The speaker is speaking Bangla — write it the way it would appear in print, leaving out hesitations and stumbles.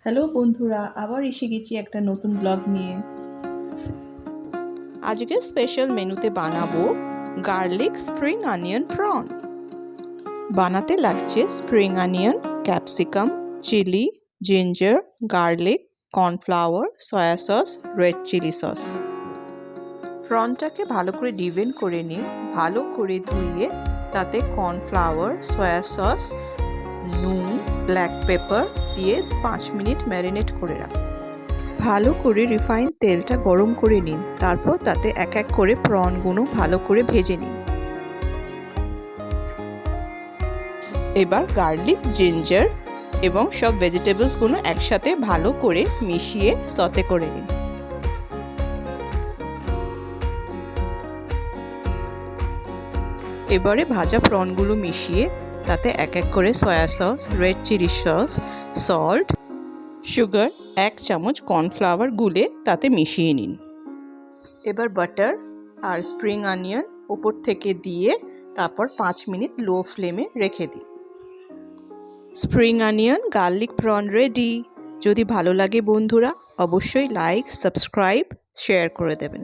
হ্যালো বন্ধুরা, আবার এসে গেছি একটা নতুন ব্লগ নিয়ে। আজকে স্পেশাল মেনুতে বানাবো গার্লিক স্প্রিং অনিয়ন প্রন। বানাতে লাগছে spring onion, capsicum, chilli, ginger, garlic, cornflour, soya sauce, red chilli sauce. প্রনটাকে ভালো করে ডিভেন করে নিয়ে ভালো করে ধুয়ে তাতে কর্নফ্লাওয়ার, সয়া সস, নুন, ব্ল্যাক পেপার দিয়ে 5 মিনিট ম্যারিনেট করে রাখুন। ভালো করে রিফাইন তেলটা গরম করে নিন, তারপর তাতে এক এক করে প্রনগুলো ভালো করে ভেজে নিন। এবার গার্লিক, জিঞ্জার এবং সব ভেজিটেবলসগুলো একসাথে ভালো করে মিশিয়ে সতে করে নিন। এবারে ভাজা প্রনগুলো মিশিয়ে তাতে এক এক করে soya sauce, red chilli sauce, salt, sugar, 1 চামচ কর্নফ্লাওয়ার গুলে তাতে মিশিয়ে নিন। এবার বাটার আর স্প্রিং অনিয়ন উপর থেকে দিয়ে তারপর 5 মিনিট লো ফ্লেমে রেখে দিন। Spring onion garlic prawn ready. যদি ভালো লাগে বন্ধুরা, অবশ্যই লাইক, সাবস্ক্রাইব, শেয়ার করে দেবেন।